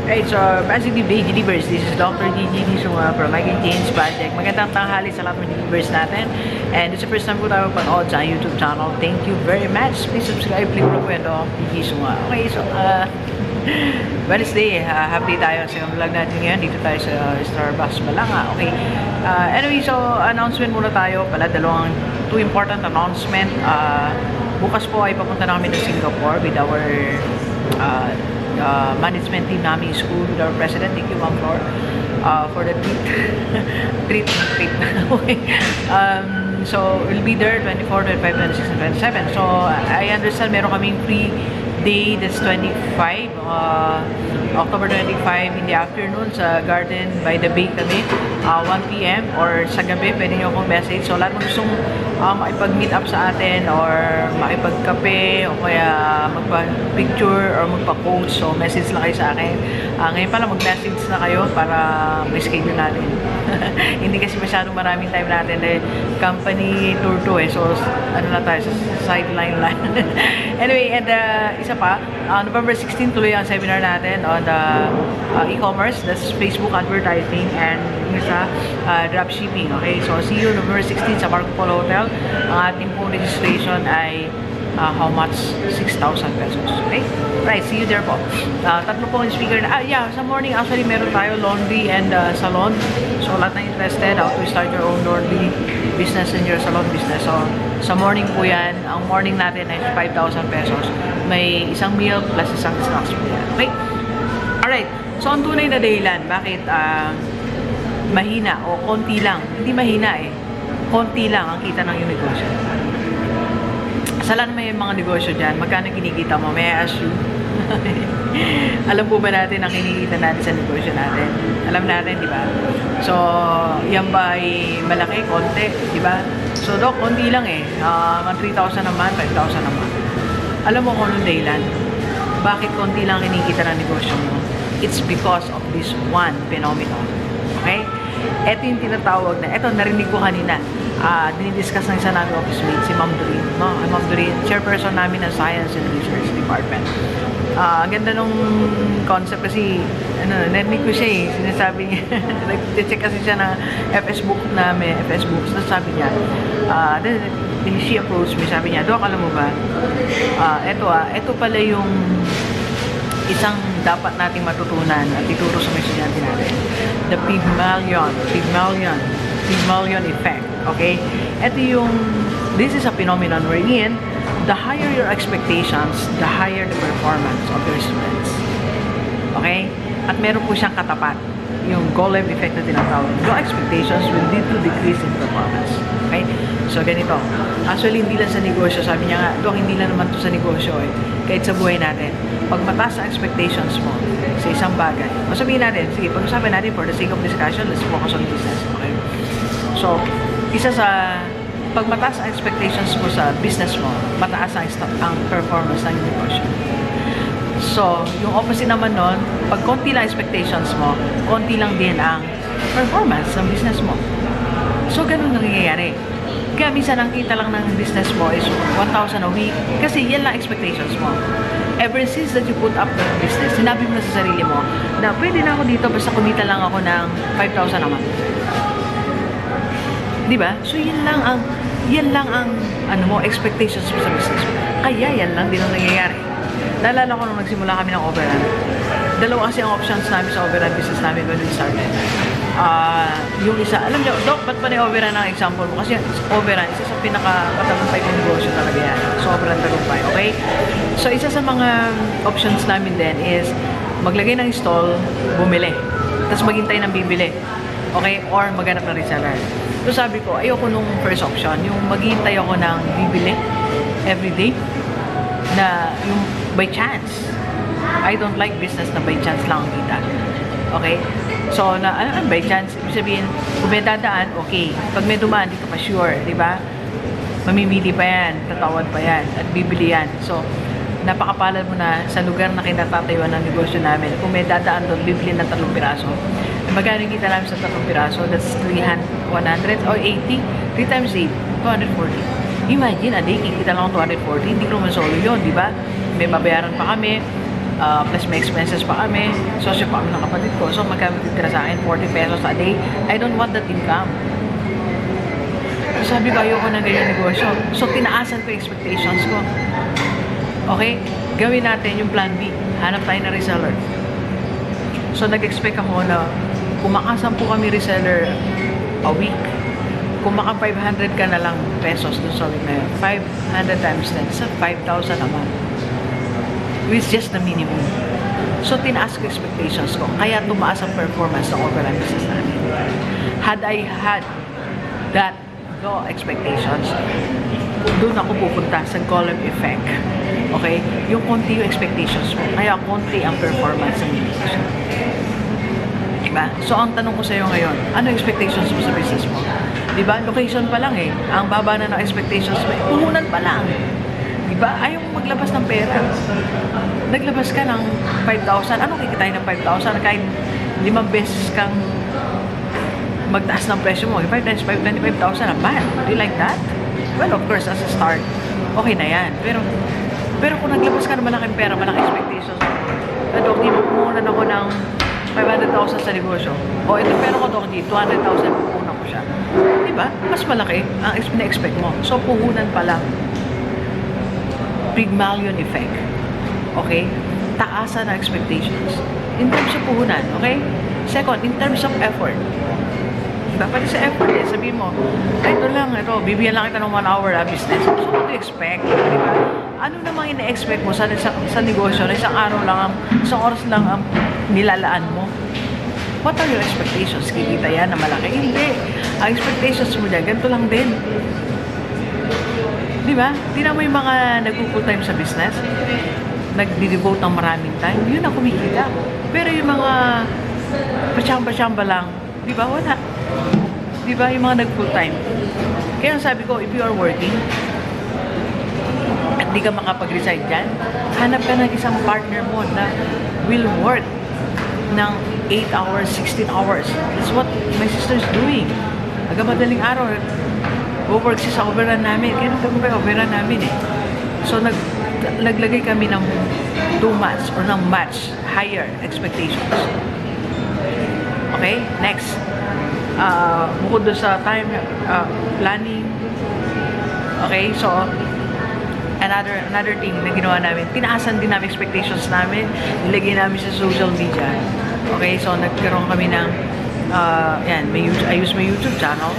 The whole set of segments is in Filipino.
Right, so basically, Bay Delivers. This is Dr. Gigi Sunga from Bakit Project. Magandang tanghali sa lahat ng delivers natin. And it's the first time po tayo panood sa YouTube channel. Thank you very much. Please subscribe, click mo po ito, Gigi Sunga. Okay, so, Wednesday, happy tayo sa vlog natin ngayon. Dito tayo sa Starbucks Malanga. Okay, anyway, so, announcement muna tayo. Pala, two important announcement. Bukas po ay papunta na kami ng Singapore with our management team namin school with our president, thank you ma'am for the treat. Okay. So we'll be there 24, 25, 26, and 27. So I understand meron kaming free day, that's 25 October 25 in the afternoon sa garden by the bay kami, 1 p.m. or sa gabi pwede nyo akong message. So lahat ng gustong makipag-meet up sa atin or makipagkape o kaya magpa-picture or magpa-coach, so message lang kayo sa akin. Ngayon pala mag-message na kayo para may schedule natin. Hindi kasi masyadong maraming time natin dahil company tour to eh, so ano na tayo, sa sideline lang. Anyway, and isa pa, November 16 tuloy ang seminar natin on the e-commerce, that's Facebook advertising and sa dropshipping. Okay, so see you November 16 sa Marco Polo Hotel. Ang ating po registration ay how much? 6,000 pesos. Okay? Right, see you there po. Tatlo po yung speaker na, sa morning actually meron tayo laundry and salon. So lahat na interested, how to start your own laundry business and your salon business. So sa morning po yan, ang morning natin ay 5,000 pesos. May isang meal plus isang snacks po yan. Okay? Alright, so ang tunay na dahilan, bakit mahina o konti lang, hindi mahina eh, konti lang ang kita ng yung negosyo. Sa lahat may mga negosyo dyan, magkano kinikita mo? May I ask you? Alam po ba natin ang kinikita natin sa negosyo natin? Alam natin, di ba? So, yan ba ay malaki, konti, di ba? So, konti lang eh. 3,000 naman, 5,000 naman. Alam mo kung anong dahilan? Bakit konti lang kinikita ng negosyo mo? It's because of this one phenomenon. Okay? Ito yung tinatawag na, ito narinig ko kanina, dinidiscuss ng isa namin office mate, si Ma'am Doreen, no? Ma'am Doreen, chairperson namin ng Science and Research Department. Ang ganda nung concept kasi, narinig ko siya eh, sinasabi niya, nag-check kasi siya ng FS book namin, FS books, tapos sabi niya, she approached me, sabi niya, Doc, alam mo ba, ito pala yung isang dapat nating matutunan at ituro sa mga estudyante natin. The Pygmalion effect. Okay? Ito yung, this is a phenomenon wherein the higher your expectations, the higher the performance of your students. Okay? At meron po siyang katapat. Yung Golem effect na tinatawag. Low expectations will lead to decrease in performance. Okay? So, ganito. Actually, hindi lang sa negosyo. Sabi niya nga, Dok, hindi lang naman to sa negosyo eh. Kahit sa buhay natin. Pag mataas ang expectations mo sa isang bagay, sabihin natin, sige, pag-usapan natin for the sake of discussion, let's focus on business. Okay? So, isa sa pag mataas ang expectations mo sa business mo, mataas ang performance ng negosyo. So, yung opposite naman nun, pag konti lang expectations mo, konti lang din ang performance ng business mo. So, ganun nangyayari. Kaya minsan ang kita lang ng business mo is 1,000 a week kasi yan lang expectations mo. Ever since that you put up the business, sinabi mo na sa sarili mo na pwede na ako dito basta kumita lang ako ng 5,000 a month. Diba? So, yan lang ang expectations mo sa business mo. Kaya yan lang din ang nangyayari. Naalala ko nung nagsimula kami ng overrun. Dalawa kasi ang options namin sa overrun business namin when we started. Yung isa, alam niyo, Doc, ba't pa na-overrun ang example mo? Kasi overrun, isa sa pinaka-matagumpay ng negosyo talaga yan. So, overrun tagumpay, okay? So, isa sa mga options namin din is maglagay ng stall, bumili. Tapos maghintay ng bibili. Okay? Or maghanap ng reseller. So, sabi ko, ayoko nung first option, yung maghihintay ako ng bibili everyday na yung by chance. I don't like business na by chance lang ang kita. Okay? So, by chance, ibig sabihin, kung may dadaan, okay. Pag may dumaan, di ka pa sure, di ba? Mamimili pa yan, tatawad pa yan, at bibili yan. So, napakapalad mo na sa lugar na kinatatayuan ng negosyo namin. Kung may dadaan doon, bibili ng 3 piraso. Magkano kita namin sa 3 piraso? That's 100 or 80? 3 times 8, 240. Imagine, a day, kikita lang 240. Hindi ko naman solo yun, di ba? May babayaran pa kami. Plus may expenses pa kami. Sosyo pa kami ng kapatid ko. So magkano titira sa akin? 40 pesos a day. I don't want that income. So sabi ko, ayoko na ganyan negosyo. So tinaasan ko yung expectations ko. Okay? Gawin natin yung plan B. Hanap tayo na reseller. So nag-expect ako na kung makasampu kami reseller a week, kung maka 500 ka na lang pesos dun sa week na yun, 500 times 10, sa 5,000 a month. Which is just the minimum. So, tinaas ko expectations ko. Kaya tumaas ang performance ng overall business namin. Had I had that low expectations, doon ako pupunta sa column effect. Okay? Yung konti yung expectations mo. Kaya konti ang performance ng business. Diba? So, ang tanong ko sa iyo ngayon, ano expectations mo sa business mo? Diba? Location pa lang eh. Ang baba na ng expectations mo, puhunan pa lang. Diba? Ayaw mo maglabas ng pera. Naglabas ka ng 5,000. Anong kikitain ng 5,000? Kahit 5 beses kang magtaas ng presyo mo. 5 times 5, 25,000 a month. Do you like that? Well, of course, as a start, okay na yan. Pero kung naglabas ka ng malaking pera, malaking expectations, Dok, di pupunan ako ng 500,000 sa negosyo. O, ito pera ko, Dok, 200,000 pupunan ko siya. Diba? Mas malaki ang na-expect mo. So, puhunan pa lang. Pygmalion effect. Okay? Taasan ang expectations. In terms of puhunan, okay? Second, in terms of effort. Diba? Pati sa effort, sabihin mo, ito lang, bibigyan lang kita ng 1 hour business. So, what do you expect? Diba? Ano namang ina-expect mo sa negosyo na isang araw lang, isang oras lang ang nilalaan mo? What are your expectations? Kikita yan na malaki? Hindi. Ang expectations mo dyan, ganito lang din. Diba? Tingnan mo yung mga nag-full time sa business, nag-devote ng maraming time, yun ang kumikita. Pero yung mga pasyamba-syamba lang, diba? Wala. Diba? Yung mga nag-full time. Kaya sabi ko, if you are working, at di ka makapag-resign dyan, hanap ka ng isang partner mo na will work ng 8 hours, 16 hours. That's what my sister is doing. Hanggang madaling araw, go-work siya sa overrun namin. Kaya nung ba yung overrun namin eh. So, naglagay kami ng 2 months or ng much higher expectations. Okay? Next. Bukod doon sa time planning. Okay? So, another thing na ginawa namin, tinaasan din namin expectations namin. Nilagay namin sa social media. Okay? So, nagkaroon kami ng I use my YouTube channel.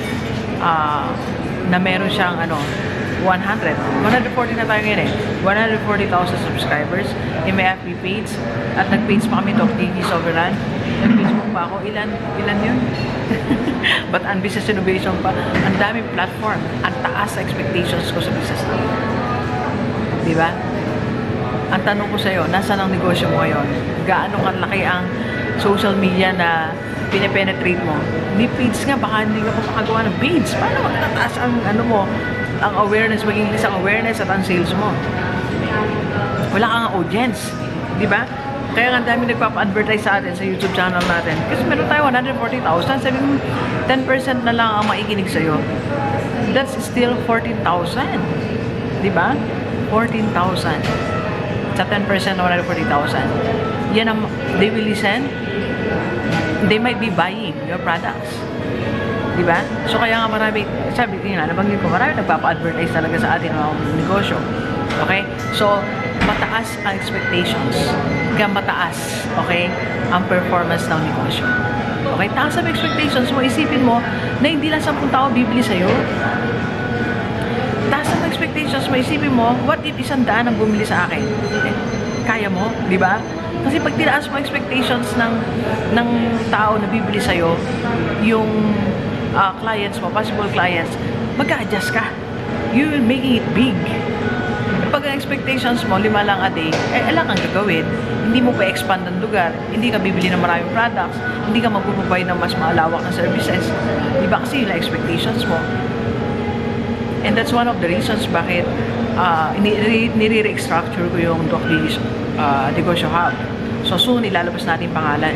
Na meron siyang 140 na tayo ngayon eh. 140,000 subscribers in my FB page. At nag-page pa kami, Gigi Sovereign. Nag-Facebook pa ako. Ilan yun? But ang business innovation pa, ang daming platform. Ang taas sa expectations ko sa business na. Diba? Ang tanong ko sa'yo, nasaan ang negosyo mo ngayon? Gaano kalaki ang social media na pine-penetrate mo? Ni page nga, baka hindi ka pa makagawa ng page. Paano magtataas ang ang awareness, maging isang awareness at ang sales mo? Wala kang audience. Di ba? Kaya nga dami nagpapa-advertise sa atin sa YouTube channel natin. Kasi meron tayo 140,000. Sabi mo, 10% na lang ang maikinig sa'yo. That's still 14,000. Di ba? 14,000. Sa 10% na 140,000. Yan ang, they will listen. They might be buying your products. Diba? So, kaya nga marami, sabi ko nga, nabanggit ko, marami nagpapa-advertise talaga sa atin ng negosyo. Okay? So, mataas ang expectations. Kaya mataas, okay, ang performance ng negosyo. Okay? Taas ang expectations mo, isipin mo na hindi lang 10 tao bibili sa'yo. Taas ang expectations mo, isipin mo, what if 100 ang bumili sa akin? Okay? Kaya mo, di ba? Kasi pag tinaas mo expectations ng tao na bibili sa'yo, yung clients mo, possible clients, mag-a-adjust ka. You're making it big. Pag ang expectations mo, 5 lang a day, alam kang gagawin. Hindi mo pa expand ng lugar, hindi ka bibili ng maraming products, hindi ka magpuprovide ng mas malawak na services. Di ba? Kasi yun ang expectations mo. And that's one of the reasons bakit nire-restructure ko yung Gigi's Negosyo Hub. So soon, ilalabas natin pangalan.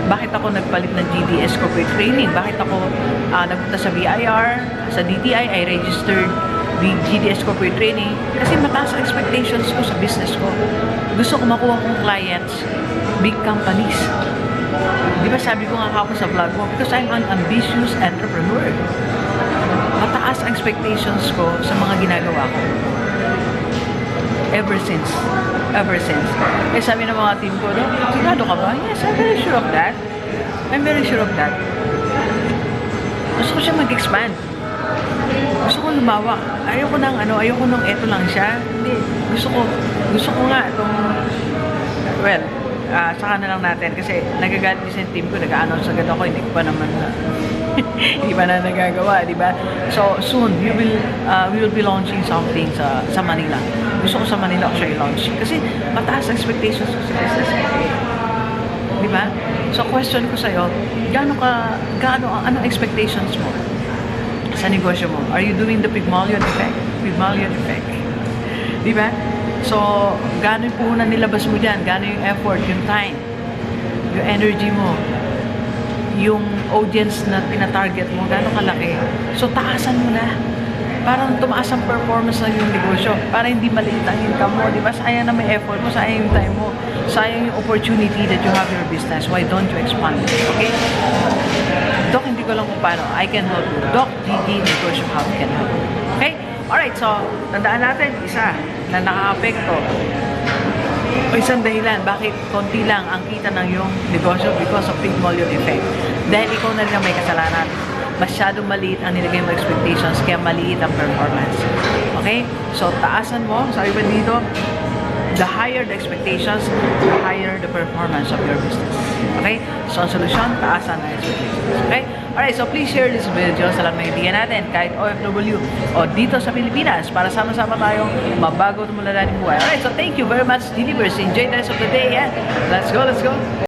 Bakit ako nagpalit ng GDS Corporate Training? Bakit ako nagpunta sa BIR, sa DTI, I registered GDS Corporate Training kasi mataas ang expectations ko sa business ko. Gusto ko makuha kong clients, big companies. Di ba sabi ko nga ako sa vlog mo, because I'm an ambitious entrepreneur. Mataas ang expectations ko sa mga ginagawa ko. Ever since. Eh sabi ng mga team ko, sigurado ka ba? Yes, I'm very sure of that. Gusto ko siya mag-expand. Gusto ko lumawak. Ayoko nang eto lang siya. Hindi. Gusto ko nga itong, well, saka na lang natin kasi nagagalit din sa team ko, nag-announce agad ako, hindi ko pa naman hindi pa na nagagawa, di ba? So, soon, we will be launching something sa Manila. Gusto ko sa Manila ako siya i-launch. Kasi mataas expectations ko sa business. Di ba? So, question ko sa'yo, anong expectations mo sa negosyo mo? Are you doing the Pygmalion effect? Di ba? So, gaano yung puhunan nilabas mo dyan? Gaano yung effort, yung time, yung energy mo, yung audience na pinatarget mo, gaano kalaki? So, taasan mo na. Parang tumaas ang performance ng yung negosyo. Para hindi maliit ang income mo. Di ba? Sayang na may effort mo, sayang yung time mo, sayang yung opportunity that you have in your business. Why don't you expand it? Okay? Doc, hindi ko lang kung paano. I can help you. Doc, Gigi, Negosyo Hub can help you. Okay? Alright, so, tandaan natin, isa na nakaka-apekto o isang dahilan bakit konti lang ang kita ng iyong negosyo because of Pygmalion effect. Dahil ikaw na rin ang may kasalanan. Masyadong maliit ang nilagay mo expectations, kaya maliit ang performance. Okay? So, taasan mo, sabi ba dito, the higher the expectations, the higher the performance of your business. Okay? So, ang solusyon, taasan ang expectations. Okay? Alright, so please share this video sa lahat ng kaibigan natin, kahit OFW o dito sa Pilipinas, para sama-sama tayong mabago at mulalaning buhay. Alright, so thank you very much, Delivers. Enjoy the rest of the day, and let's go!